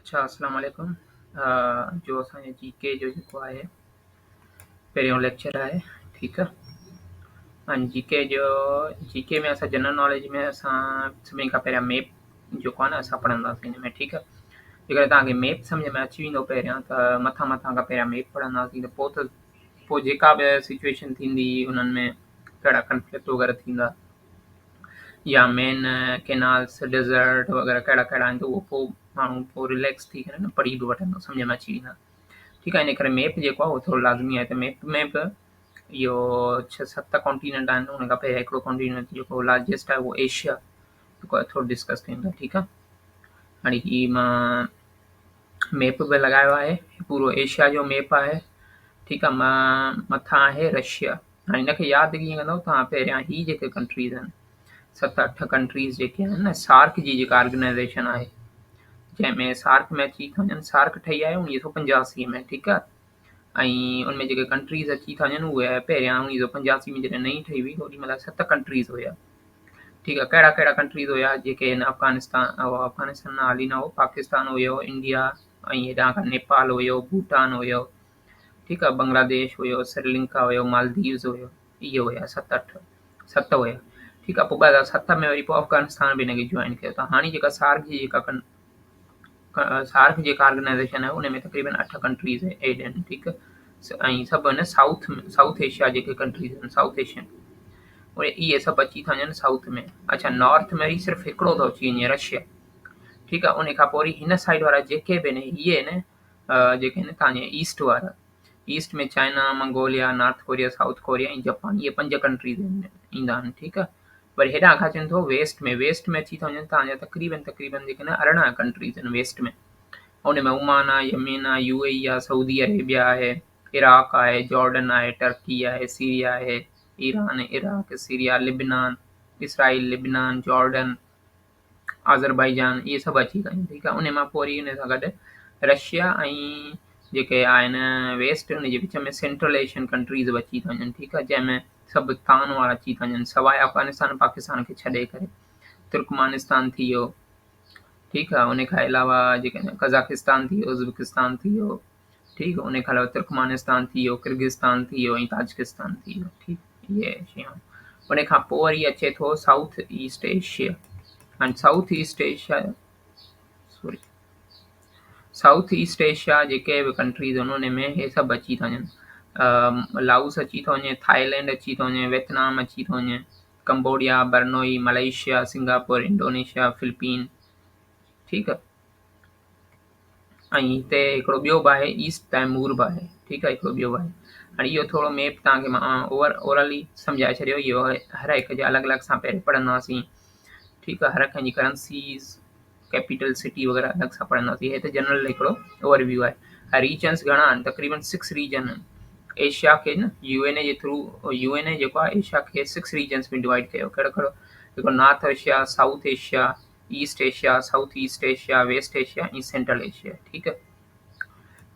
अच्छा, अस्सलाम वालेकुम। जो असांजे जीके जो जेको आहे पहिरियों लेक्चर आहे, ठीकु आहे। ऐं जीके में असां जनरल नॉलेज में असां सभिनी खां पहिरियां मैप जेको आहे न असां पढ़ंदासीं हिन में, ठीकु आहे। जेकर तव्हांखे मैप सम्झ में अची वेंदो पहिरियां त मथां मथां खां पहिरियां मैप पढ़ंदासीं त पोइ जेका बि सिचुएशन थींदी उन्हनि में कहिड़ा कंफ्लिक्ट वग़ैरह थींदा या मेन कैनाल्स डेज़र्ट वग़ैरह कहिड़ा कहिड़ा आहिनि त उहो पोइ माण्हू पोइ रिलैक्स थी करे न पढ़ी बि वठंदो, सम्झ में अची वेंदा। ठीकु आहे, इन करे मैप जेको आहे उहो थोरो लाज़मी आहे। त मैप में बि इहो 6-7 कॉन्टिनेंट आहिनि, उन खां पहिरियों हिकिड़ो कॉन्टिनेंट जेको लार्जेस्ट आहे उहो एशिया जेको आहे थोरो डिस्कस कयूं था, ठीकु आहे। हाणे ही मां मैप बि लॻायो आहे, पूरो एशिया जो मैप आहे, ठीकु आहे। मां मथां आहे रशिया। हाणे हिनखे यादि कीअं कंदव तव्हां, पहिरियां ही जेके कंट्रीज़ आहिनि 7-8 कंट्रीज़ जेके आहिनि न, सार्क जी जेका ऑर्गेनाइज़ेशन आहे, जंहिंमें सार्क में अची था वञनि, सार्क ठही आहे 1985 में, ठीकु आहे। ऐं उनमें जेके कंट्रीज़ अची था वञनि उहे पहिरियां 1985 में जॾहिं नई ठही हुई ओॾी महिल 7 कंट्रीज़ हुया, ठीकु आहे। कहिड़ा कहिड़ा कंट्रीज़ हुया जेके हिन अफ़गानिस्तान हाली न हो, पाकिस्तान हुयो, इंडिया, ऐं हेॾां खां नेपाल हुयो, भूटान हुयो, ठीकु आहे, बांग्लादेश हुयो, श्रीलंका हुयो, मालदीव्स हुयो। इहे हुया 7 हुया, ठीकु आहे। पोइ 2007 में वरी पोइ अफ़गानिस्तान बि हिनखे जॉइन कयो। त हाणे जेका सार्क जी सार्क जेका ऑर्गेनाइज़ेशन आहे उन में तक़रीबन 8 कंट्रीज़ एड आहिनि, ठीकु आहे। ऐं सभु आहिनि साउथ एशिया जेके कंट्रीज़ आहिनि, साउथ एशियन, उहे इहे सभु अची था वञनि साउथ में। अच्छा, नॉर्थ में वरी सिर्फ़ु हिकिड़ो थो अची वञे, रशिया, ठीकु आहे। उन खां पोइ वरी हिन साइड वारा जेके बि आहिनि इहे आहिनि जेके आहिनि तव्हांजे ईस्ट वारा। ईस्ट में China, Mongolia, north Korea, south Korea ऐं जापान, इहे 5 कंट्रीज़ ईंदा आहिनि, ठीकु आहे। वरी हेॾां खां अचनि थो वेस्ट में अची था वञनि तव्हांजा तक़रीबन जेके न 18 कंट्रीज़ आहिनि वेस्ट में। उन में ओमान आहे, यमेन आहे, यूएई आहे, सऊदी अरेबिया आहे, इराक आहे, जॉर्डन आहे, टर्की आहे, सीरिया आहे, Iran, Iraq, Syria, Lebanon, Israel, Lebanon, Jordan, Azerbaijan, इहे सभु अची था वञनि, ठीकु आहे। उन मां पोइ वरी उन सां गॾु रशिया ऐं जेके आहिनि वेस्ट, उन जे विच में सेंट्रल एशियन कंट्रीज़ बि अची था वञनि, ठीकु आहे, जंहिंमें सभु तान वारा अची था वञनि सवाइ अफ़गानिस्तान पाकिस्तान खे छॾे करे। तुर्कमानिस्तान थी वियो, ठीकु आहे। उन खां अलावा जेके कज़ाकिस्तान थी वियो, उज़्बेकिस्तान थी वियो, ठीकु आहे। उन खां अलावा तुर्कमानिस्तान थी वियो, किर्गिस्तान थी वियो ऐं ताजिकिस्तान थी वियो, ठीकु, इहे शयूं। उन खां पोइ वरी अचे थो south East Asia. And south East Asia जेके बि कंट्रीज़ आहिनि उन में हे सभु अची था वञनि। लाओस अची थो वञे, थाईलैंड अची थो वञे, वियतनाम अची थो वञे, Cambodia, Brunei, Malaysia, Singapore, Indonesia, Philippine, ठीकु आहे। ऐं हिते हिकिड़ो ॿियो बि आहे, ईस्ट तैमूर बि आहे, ठीकु आहे, हिकिड़ो ॿियो आहे। हाणे इहो थोरो मैप तव्हांखे मां ओवरऑली सम्झाए छॾियो। इहो हर हिकु जे अलॻि अलॻि सां पहिरियों पढ़ंदासीं, ठीकु आहे। हर कंहिंजी करंसीज़, कैपिटल सिटी वग़ैरह अलॻि सां पढ़ंदासीं। हे त जनरल हिकिड़ो ओवरव्यू आहे। रीजन्स घणा आहिनि, तक़रीबन 6 रीजन आहिनि। एशिया खे न यूएनए जे थ्रू, यूएनए जेको आहे एशिया खे 6 रीजन्स में डिवाइड कयो। कहिड़ो कहिड़ो? जेको North Asia, South Asia, East Asia, South East Asia, West Asia ऐं सेंट्रल एशिया, ठीकु आहे।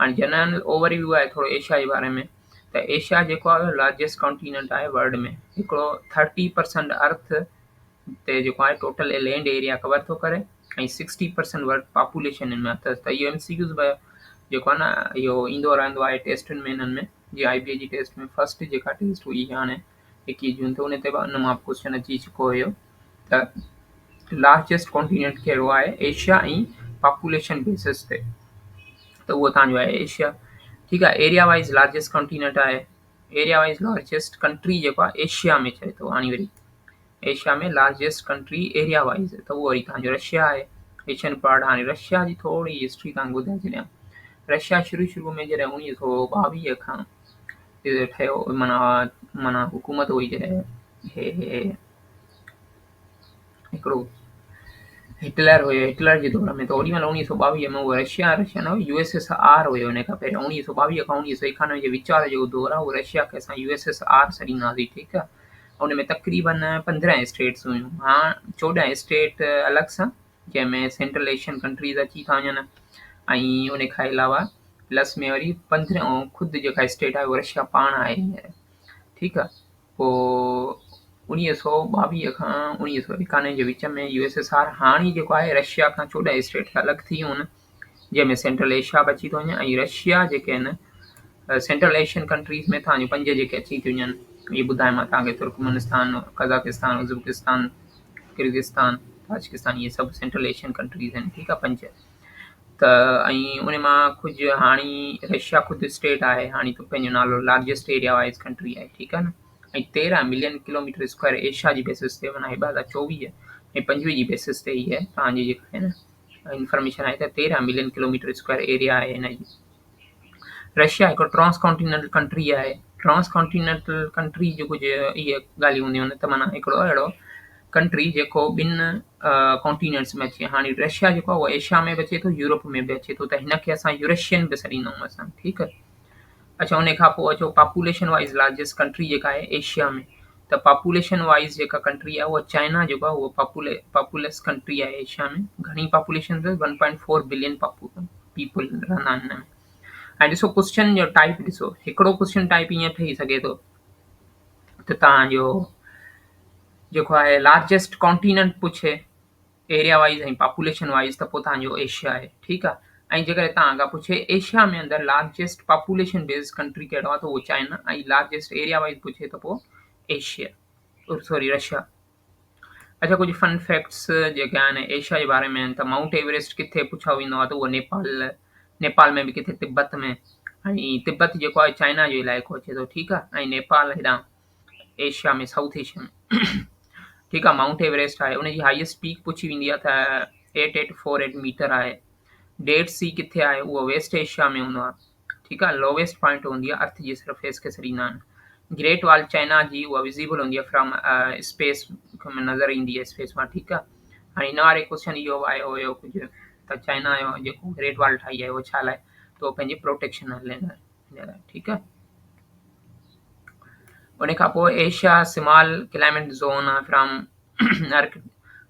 हाणे जनरल ओवरव्यू आहे थोरो एशिया जे बारे में। त एशिया जेको आहे लार्जेस्ट कॉन्टिनेंट आहे वर्ल्ड में। हिकिड़ो 30% अर्थ ते जेको आहे टोटल लैंड एरिया कवर थो करे ऐं 60% वर्ल्ड पॉपुलेशन हिन में अथसि। त इहो MCQs बि जेको आहे न इहो ईंदो रहंदो आहे टेस्टुनि में, हिननि में। जीअं IBA जी टेस्ट में फस्ट जेका टेस्ट हुई हाणे 21 जून ते, उन ते बि उन मां क्वेश्चन अची चुको हुयो त लार्जेस्ट कॉन्टिनेंट कहिड़ो आहे एशिया ऐं पॉपुलेशन बेसिस ते, त उहो तव्हांजो आहे एशिया, ठीकु आहे। एरिया वाइज़ लार्जेस्ट कॉन्टिनेंट आहे। एरिया वाइज़ लार्जेस्ट कंट्री जेको आहे एशिया में चए थो, हाणे वरी एशिया में लार्जेस्ट कंट्री एरिया वाइज़ त उहो वरी तव्हांजो रशिया आहे, एशियन पार्ट। हाणे रशिया जी थोरी हिस्ट्री तव्हांखे ॿुधाए छॾियां। रशिया शुरू में जॾहिं 1922 खां ठहियो, माना हुकूमत हुई जॾहिं हे हिकिड़ो हिटलर हुयो, हिटलर जे दौर में, त ओॾी महिल 1922 में उहो रशिया न हुयो, USSR हुयो। हुन खां पहिरियों 1922 खां 1991 जे विचार जो दौर आहे, उहो रशिया खे असां USSR छॾींदासीं, ठीकु आहे। उन में तक़रीबन 15 स्टेट्स हुयूं। हाणे 14 स्टेट अलॻि सां, जंहिंमें सेंट्रल एशियन कंट्रीज़ अची था वञनि, ऐं उन खां अलावा प्लस में वरी 15 ख़ुदि जेका स्टेट आहे उहा रशिया पाण आहे हींअर, ठीकु आहे। पोइ 1922 खां 1991 जे विच में USSR हाणे जेको आहे रशिया खां 14 स्टेट अलॻि थी वियूं आहिनि, जंहिंमें सेंट्रल एशिया बि अची थो वञे ऐं रशिया जेके आहिनि सेंट्रल एशियन कंट्रीज़ में तव्हांजो 5 जेके अची थियूं वञनि, इहे ॿुधायो मां तव्हांखे, Turkmenistan, Kazakhstan, Uzbekistan, Kyrgyzstan, Tajikistan, इहे सभु सेंट्रल एशियन कंट्रीज़ आहिनि, ठीकु आहे 5। त ऐं उन मां कुझु हाणे रशिया ख़ुदि स्टेट आहे, हाणे त पंहिंजो नालो लार्जेस्ट एरिया वाइज़ कंट्री आहे, ठीकु आहे न। ऐं 13 मिलियन किलोमीटर स्क्वायर एशिया जी बेसिस ते माना 2024 ऐं 25 जी बेसिस ते इहा तव्हांजी जेका आहे न इंफॉर्मेशन आहे त 13 मिलियन किलोमीटर स्क्वायर एरिया आहे हिन जी। रशिया हिकु ट्रांसकॉन्टिनेंटल कंट्री आहे। ट्रांसकॉन्टिनेंटल कंट्री जो कुझु इहे ॻाल्हियूं हूंदियूं आहिनि त माना हिकिड़ो अहिड़ो कंट्री जेको ॿिनि कॉन्टिनेंट्स में अचे। हाणे रशिया जेको आहे उहो एशिया में बि अचे थो, यूरोप में बि अचे थो, त हिनखे असां यूरेशियन बि सॾींदा आहियूं असां, ठीकु आहे। अच्छा, उन खां पोइ अचो पॉपुलेशन वाइज़ लार्जेस्ट कंट्री जेका आहे एशिया में, त पॉपुलेशन वाइज़ जेका कंट्री आहे उहा चाइना जेको आहे उहो पॉपुलस कंट्री आहे एशिया में। घणी पॉपुलेशन अथस 1.4 बिलियन पीपल रहंदा आहिनि हिन में। ऐं ॾिसो क्वेश्चन जो टाइप ॾिसो, हिकिड़ो क्वेश्चन टाइप ईअं ठही सघे थो त तव्हांजो जेको आहे लार्जेस्ट कॉन्टिनेंट पुछे एरिया वाइज़ ऐं पॉपुलेशन वाइज़, त पोइ तव्हांजो एशिया आहे, ठीकु आहे। ऐं जेकर तव्हां खां पुछे एशिया में अंदरि लार्जेस्ट पॉपुलेशन बेस्ड कंट्री कहिड़ो आहे, त उहो चाइना, ऐं लार्जेस्ट एरिया वाइज़ पुछे त पोइ रशिया। अच्छा, कुझु फन फैक्ट्स जेके आहिनि एशिया जे बारे में आहिनि, त माउंट एवरेस्ट किथे पुछियो वेंदो आहे, त उहो नेपाल में बि किथे तिब्बत में, ऐं तिब्बत जेको आहे चाइना जो इलाइक़ो अचे थो, ठीकु आहे। ऐं नेपाल हेॾां एशिया में, साउथ एशिया में, ठीकु आहे। माउंट एवरेस्ट आहे, उनजी हाईएस्ट पीक पुछी वेंदी आहे त 8848 मीटर आहे। डेड सी किथे आहे, उहो वेस्ट एशिया में हूंदो आहे, ठीकु आहे। लोवेस्ट पॉइंट हूंदी आहे अर्थ जी सरफेस खे सॾींदा आहिनि। ग्रेट वॉल चाइना जी उहा विज़िबल हूंदी आहे फ्रॉम स्पेस में, नज़र ईंदी आहे स्पेस मां, ठीकु आहे। हाणे हिन वारे क्वेश्चन इहो आयो हुयो कुझु, त चाइना जो जेको ग्रेट वॉल ठाही आहे उहो छा लाइ, त उहो पंहिंजे प्रोटेक्शन लाइ, ठीकु आहे। उन खां पोइ एशिया स्मॉल क्लाइमेट ज़ोन आहे from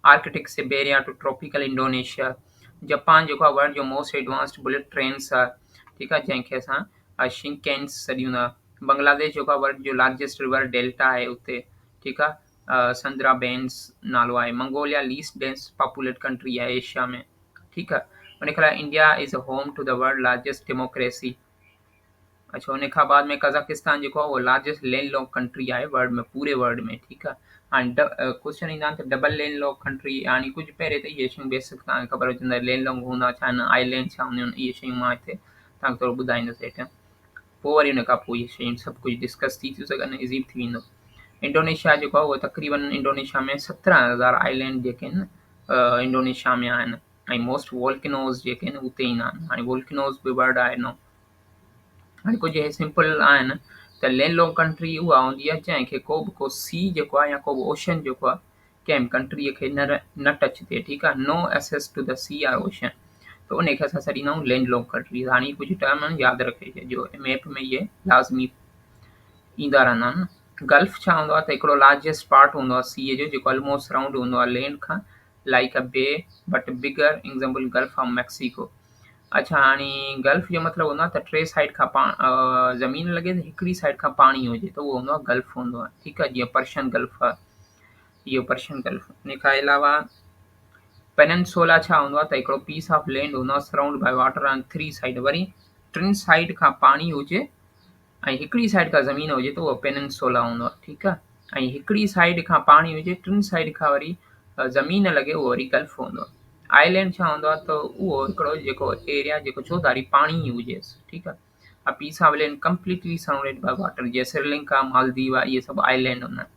Arctic Siberia to tropical Indonesia. Japan जेको आहे वर्ल्ड जो मोस्ट एडवांस्ड बुलेट ट्रेन्स आहे, ठीकु आहे, जंहिंखे असां शिंकेन्स सॾींदा। बांग्लादेश जेको आहे वर्ल्ड जो लार्जेस्ट रिवर डेल्टा आहे उते, ठीकु आहे। संद्रा बेन्स नालो आहे। Mongolia least dense populate country आहे एशिया में, ठीकु आहे। उन खां India is home to the world largest democracy. अच्छा, उन खां बाद में कज़ाकिस्तान जेको आहे उहो लार्जेस्ट लैंड लॉक कंट्री आहे वर्ल्ड में, पूरे वर्ल्ड में, ठीकु आहे। हाणे क्वेश्चन ईंदा आहिनि त डबल लैंड लॉक कंट्री, हाणे कुझु पहिरें त इहे शयूं बेसिक तव्हांखे ख़बर हुजंदा, लैंड लॉक हूंदा छा आहिनि, आइलैंड छा हूंदियूं आहिनि, इहे शयूं मां हिते तव्हांखे थोरो ॿुधाईंदुसि हेठि। पोइ वरी उन खां पोइ इहे शयूं सभु कुझु डिस्कस थी थियूं सघनि, इज़ी थी वेंदो। इंडोनेशिया जेको आहे उहो तक़रीबन इंडोनेशिया में 17,000 आइलैंड जेके आहिनि इंडोनेशिया में आहिनि, ऐं मोस्ट वोल्केनोज़ जेके आहिनि उते ईंदा आहिनि। हाणे वोल्केनोज़ बि वर्ड आहे न। हाणे कुझु हे सिंपल आहिनि त लैंड लॉक कंट्री उहा हूंदी आहे जंहिंखे को सी जेको आहे या को बि ओशन जेको आहे कंहिं कंट्रीअ खे न टच थिए, ठीकु आहे। No access to the sea or ocean, त उनखे असां सॾींदा आहियूं लैंड लॉक कंट्री। हाणे कुझु टर्म आहिनि यादि रखे छॾिजो, मैप में इहे लाज़मी ईंदा रहंदा आहिनि। गल्फ छा हूंदो आहे त हिकिड़ो लार्जेस्ट पार्ट हूंदो आहे सीअ जो जेको ऑलमोस्ट सराउंड हूंदो आहे लैंड खां, लाइक अ बे but bigger, example gulf of Mexico. अच्छा, हाणे गल्फ जो मतिलबु हूंदो आहे त टे साइड खां ज़मीन लॻे त हिकिड़ी साइड खां पाणी हुजे, त उहो हूंदो आहे गल्फ हूंदो आहे, ठीकु आहे। जीअं पर्शियन गल्फ आहे, इहो पर्शियन गल्फ। इन खां अलावा पेनिनसोला छा हूंदो आहे त हिकिड़ो पीस ऑफ लैंड हूंदो आहे surround by water on 3 side, वरी 3 साइड खां पाणी हुजे ऐं हिकिड़ी साइड खां ज़मीन हुजे त उहो पेनिनसोला हूंदो आहे, ठीकु आहे। ऐं हिकिड़ी साइड खां पाणी हुजे, 3 साइड खां वरी ज़मीन लॻे, उहो वरी गल्फ हूंदो आहे। आइलैंड छा हूंदो आहे त उहो हिकिड़ो जेको एरिया जेको चौधारी पाणी ई हुजेसि, ठीकु आहे। A piece of land completely surrounded by water, जीअं श्रीलंका, मालदीव आहे, इहे सभु आइलैंड हूंदा आहिनि।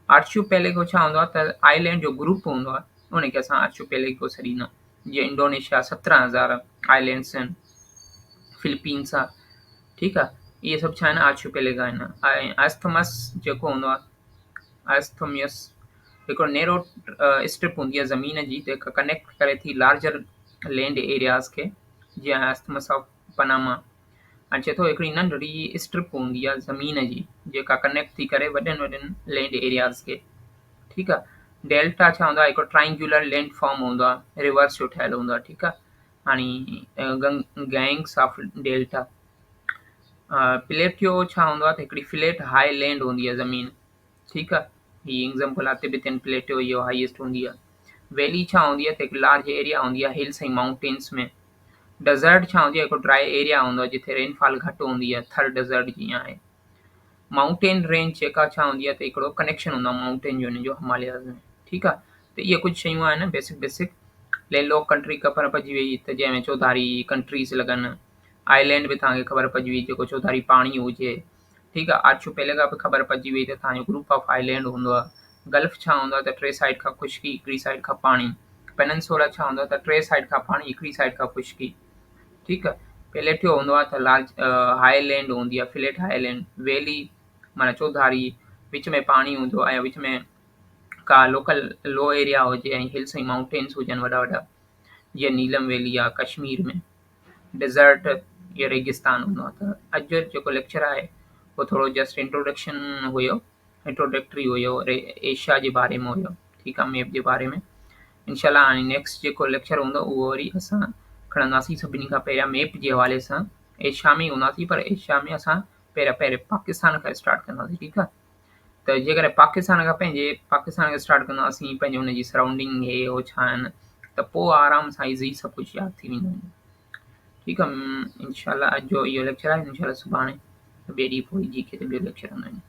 आर्चियोपेलेगो छा हूंदो आहे त आइलैंड जो ग्रुप हूंदो आहे, उनखे असां आर्चियोपेलेगो सॾींदा आहियूं। जीअं इंडोनेशिया 17,000 आइलैंड्स आहिनि, फिलीपींस आहे, ठीकु आहे। इहे सभु छा आहिनि, आर्चियोपेलेगो आहिनि। ऐं आस्थमस जेको हूंदो आहे, आस्थमियस हिकिड़ो नैरो स्ट्रिप हूंदी आहे ज़मीन जी जेका कनेक्ट करे थी लार्जर लैंड एरियाज़ खे, जीअं आस्थमस ऑफ पनामा। ऐं चए थो हिकिड़ी नंढड़ी स्ट्रिप हूंदी आहे ज़मीन जी जेका कनेक्ट थी करे वॾनि लैंड एरियाज़ खे, ठीकु आहे। डेल्टा छा हूंदो आहे, हिकिड़ो ट्राइंगुलर लैंड फॉर्म हूंदो आहे, रिवर्स जो ठहियलु हूंदो आहे, ठीकु आहे। हाणे गैंग्स ऑफ डेल्टा। प्लेटियो छा हूंदो आहे त हिकिड़ी फ्लैट हाई लैंड हूंदी आहे ज़मीन, ठीकु आहे। हीअ एग्जाम्पल आहे तिबेतन प्लेटियो, इहो हाईएस्ट हूंदी आहे। वैली छा हूंदी आहे त हिकु लार्ज एरिया हूंदी आहे हिल्स ऐं माउंटेन्स में, डेज़र्ट छा हूंदी आहे, हिकु ड्राई एरिया हूंदो आहे जिथे रेनफॉल घटि हूंदी आहे, थर डेज़र्ट जीअं आहे। माउंटेन रेंज जेका छा हूंदी आहे त हिकिड़ो कनेक्शन हूंदो आहे माउंटेन जो हिन जो हिमालयाज़ में, ठीकु आहे। त इहे कुझु शयूं आहिनि बेसिक लैंडलॉक कंट्री ख़बर पइजी वई त जंहिंमें चौधारी कंट्रीज़ लॻनि। आइलैंड बि तव्हांखे ख़बर पइजी वई जेको चौधारी पाणी हुजे, ठीकु आहे। आर्चिपेलेगो बि ख़बर पइजी वई त तव्हांजो ग्रुप ऑफ आइलैंड हूंदो आहे। गल्फ छा हूंदो आहे त टे साइड खां ख़ुश्की, हिकिड़ी साइड खां पाणी। पेनिनसुला छा हूंदो आहे त टे साइड खां पाणी, हिकिड़ी साइड खां ख़ुश्की, ठीकु आहे। प्लेटियो हूंदो आहे त लार्ज हाईलैंड हूंदी आहे, फ्लैट हाईलैंड। वैली माना चौधारी, विच में पाणी हूंदो आहे, विच में का लोकल लो एरिया हुजे ऐं हिल्स ऐं माउंटेन्स हुजनि वॾा वॾा, जीअं नीलम वैली आहे कश्मीर में। डेज़र्ट या रेगिस्तान हूंदो आहे। त अॼु जो जेको लेक्चर आहे उहो थोरो जस्ट इंट्रोडक्शन हुयो, इंट्रोडक्टरी हुयो, एशिया जे बारे में हुयो, ठीकु आहे, मैप जे बारे में। इनशाला हाणे नेक्स्ट जेको लेक्चर हूंदो उहो वरी असां खणंदासीं सभिनी खां पहिरियां मैप जे हवाले सां। एशिया में ई हूंदासीं, पर एशिया में असां पहिरियां पाकिस्तान खां स्टार्ट कंदासीं, ठीकु आहे। त जेकॾहिं पाकिस्तान खां पाकिस्तान खे स्टार्ट कंदासीं, पंहिंजे हुनजी सराउंडिंग हे हो छा आहिनि, त पोइ आराम सां ईज़ी सभु कुझु यादि थी वेंदो आहे, ठीकु आहे। इनशाला अॼु जो इहो लेक्चर आहे। इनशाला सुभाणे ॿिए ॾींहुं पोइ जी के ॿियो लेक्चर हूंदा आहिनि।